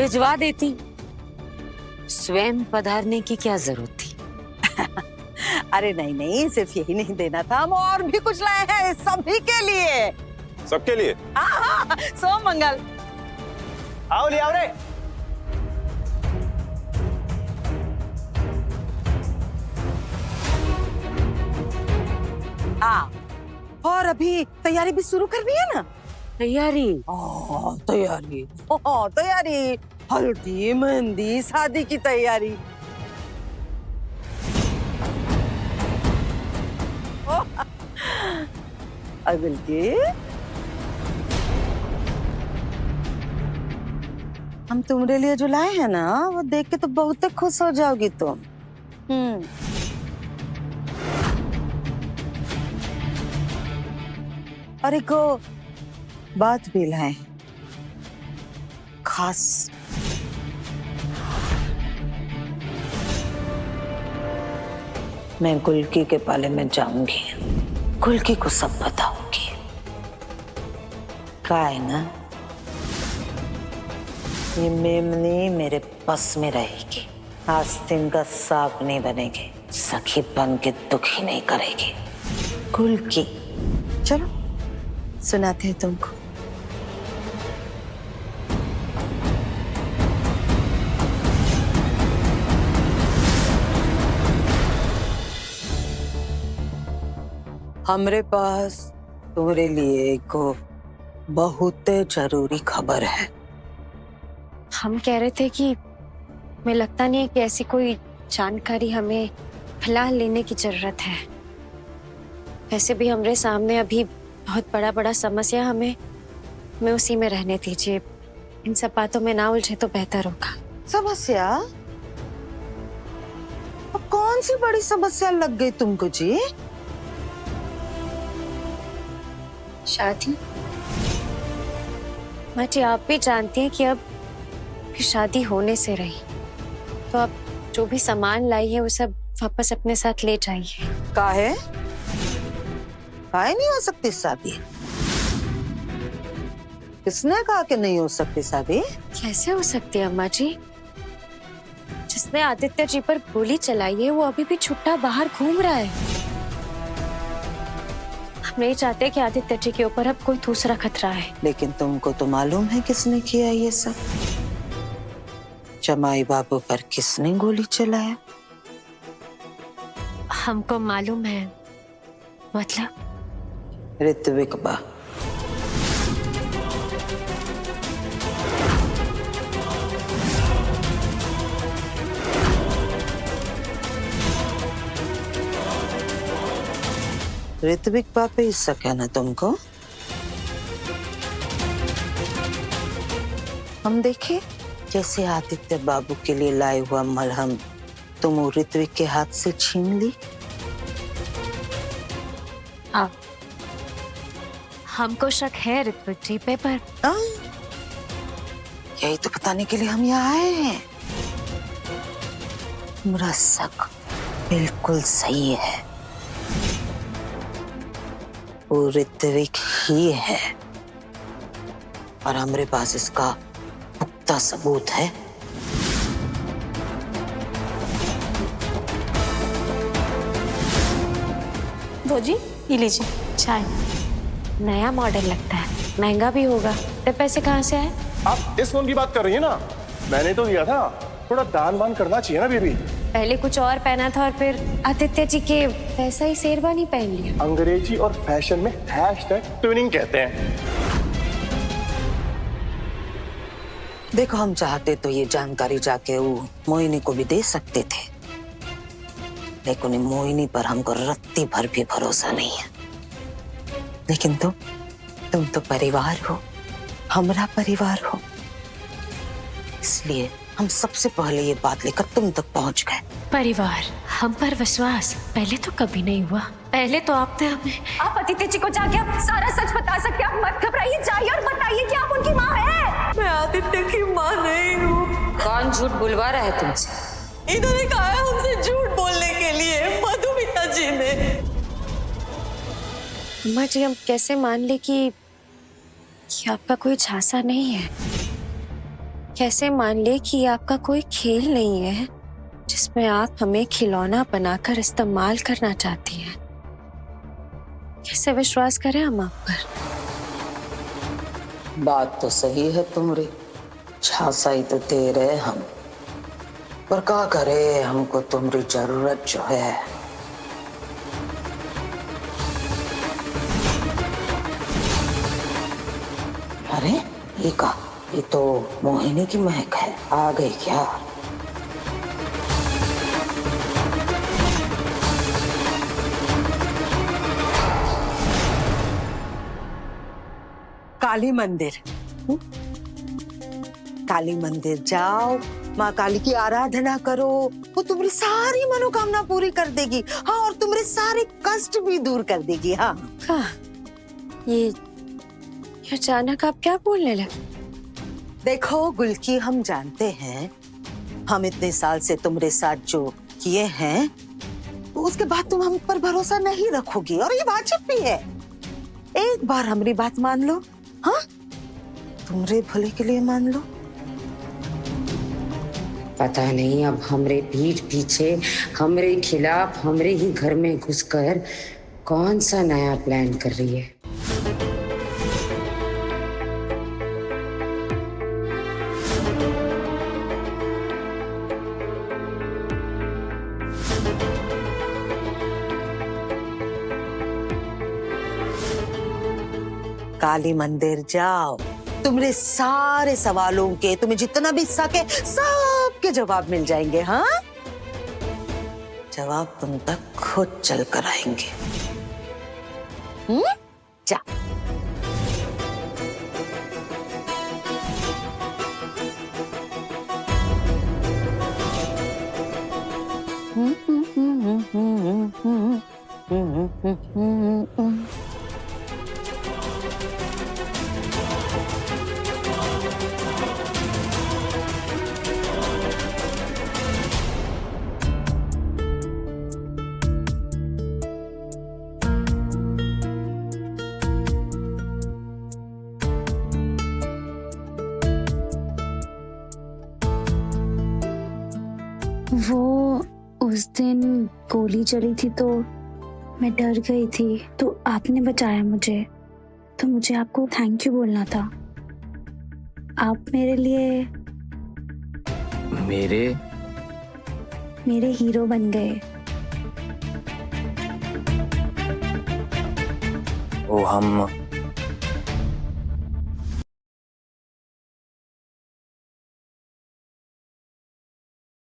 भिजवा देती, स्वयं पधारने की क्या जरूरत थी? अरे नहीं नहीं, सिर्फ यही नहीं देना था, हम और भी कुछ लाए हैं सभी के लिए। सबके लिए? हाँ, सोम मंगल। आओ ले आओ रे। हाँ, और अभी तैयारी भी शुरू करनी है ना? तैयारी? तैयारी, तैयारी, हल्दी मेहंदी शादी की तैयारी। अगल के हम तुम्हारे लिए जो लाए हैं ना, वो देख के तो बहुत खुश हो जाओगी तुम। और एक बात भी लाए, खास। मैं गुलकी के पाले में जाऊंगी, गुलकी को सब बताऊंगी। का है ना, ये मेमनी मेरे बस में रहेगी, आस्तीन का सांप नहीं बनेगी, सखी बन के दुखी नहीं करेगी। गुलकी, चलो सुनाते हैं तुमको। हमरे पास तुम्हारे लिए एक बहुत जरूरी खबर है। हम कह रहे थे कि हमें लगता नहीं है कि ऐसी कोई जानकारी हमें फिलहाल लेने की जरूरत है। वैसे भी हमारे सामने अभी बहुत बड़ा समस्या, हमें उसी में रहने दीजिए। इन सब बातों में ना उलझे तो बेहतर होगा। समस्या? अब कौन सी बड़ी समस्या लग गई तुमको जी? शादी। माँ जी, आप भी जानती हैं कि अब शादी होने से रही, तो आप जो भी सामान लाई है वो सब वापस अपने साथ ले जाइए। काहे? काहे नहीं हो सकती शादी? किसने कहा कि नहीं हो सकती शादी? कैसे हो सकती है अम्मा जी? जिसने आदित्य जी पर गोली चलाई है वो अभी भी छुट्टा बाहर घूम रहा है। हम नहीं चाहते कि आदित्य जी के ऊपर अब कोई दूसरा खतरा है। लेकिन तुमको तो मालूम है किसने किया ये सब? जमाई बाबू पर किसने गोली चलाया? हमको मालूम है। मतलब? ऋत्विक बा। ऋत्विक बा पे हिस्सा कहना तुमको? हम देखे जैसे आदित्य बाबू के लिए लाए हुआ मलहम तुम ऋत्विक के हाथ से छीन ली। हाँ, हमको शक है ऋत्विक जी पे, पर यही तो बताने के लिए हम यहाँ आए हैं। मेरा शक बिल्कुल सही है, वो ऋत्विक ही है, और हमारे पास इसका पुख्ता सबूत है। दो जी, ये लीजिए चाय। नया मॉडल लगता है, महंगा भी होगा। तो पैसे कहाँ से आए? आप इस फोन की बात कर रही है ना? मैंने तो दिया था, थोड़ा दान वान करना चाहिए ना बेबी। पहले कुछ और पहना था और फिर आदित्य जी के वैसा ही शेरवानी पहन लिया। अंग्रेजी और फैशन में #ट्विनिंग कहते हैं। देखो, हम चाहते तो ये जानकारी जाके वो मोहिनी को भी दे सकते थे, लेकिन मोहिनी पर हमको रत्ती भर भी भरोसा नहीं है। लेकिन तुम तो परिवार हो, हमारा परिवार हो, इसलिए हम सबसे पहले ये बात लेकर तुम तक पहुंच गए। परिवार, हम पर विश्वास पहले तो कभी नहीं हुआ। पहले तो आपने हमें। आप आदित्य जी को जाके आप सारा सच बता सकते हैं। आप मत घबराइए, जाइए और बताइए कि आप उनकी माँ हैं। मैं आदित्य की माँ नहीं हूँ। कौन झूठ बुलवा रहा है तुमसे? इन्होंने कहा है हमसे झूठ बोलने के लिए, मधुमिता जी ने। अम्मा जी, हम कैसे मान ले कि आपका कोई झांसा नहीं है, कैसे मान ले कि ये आपका कोई खेल नहीं है जिसमें आप हमें खिलौना बनाकर इस्तेमाल करना चाहती हैं? कैसे विश्वास करें हम आप पर? बात तो सही है तुम्हारी, झांसा ही तो दे रहे हम, पर क्या करे, हमको तुम्हारी जरूरत जो है। अरे ये तो मोहिनी की महक है, आ गई क्या? काली मंदिर, काली मंदिर जाओ, माँ काली की आराधना करो, वो तुम्हारी सारी मनोकामना पूरी कर देगी। हाँ, और तुम्हारे सारे कष्ट भी दूर कर देगी। हाँ, हाँ, ये अचानक आप क्या बोलने लगे? देखो गुलकी, हम जानते हैं हम इतने साल से तुम्हारे साथ जो किए हैं, तो उसके बाद तुम हम पर भरोसा नहीं रखोगी, और ये वाजिब भी है। एक बार हमारी बात मान लो। हाँ, तुम्हारे भले के लिए मान लो। पता नहीं अब हमरे पीठ पीछे, हमरे खिलाफ, हमरे ही घर में घुसकर कौन सा नया प्लान कर रही है। काली मंदिर जाओ, तुम्हारे सारे सवालों के, तुम्हें जितना भी सके सबके जवाब मिल जाएंगे। हाँ, जवाब तुम तक खुद चल कर आएंगे। जा। वो उस दिन गोली चली थी तो मैं डर गई थी, तो आपने बचाया मुझे, तो मुझे आपको थैंक यू बोलना था। आप मेरे लिए मेरे हीरो बन गए। वो हम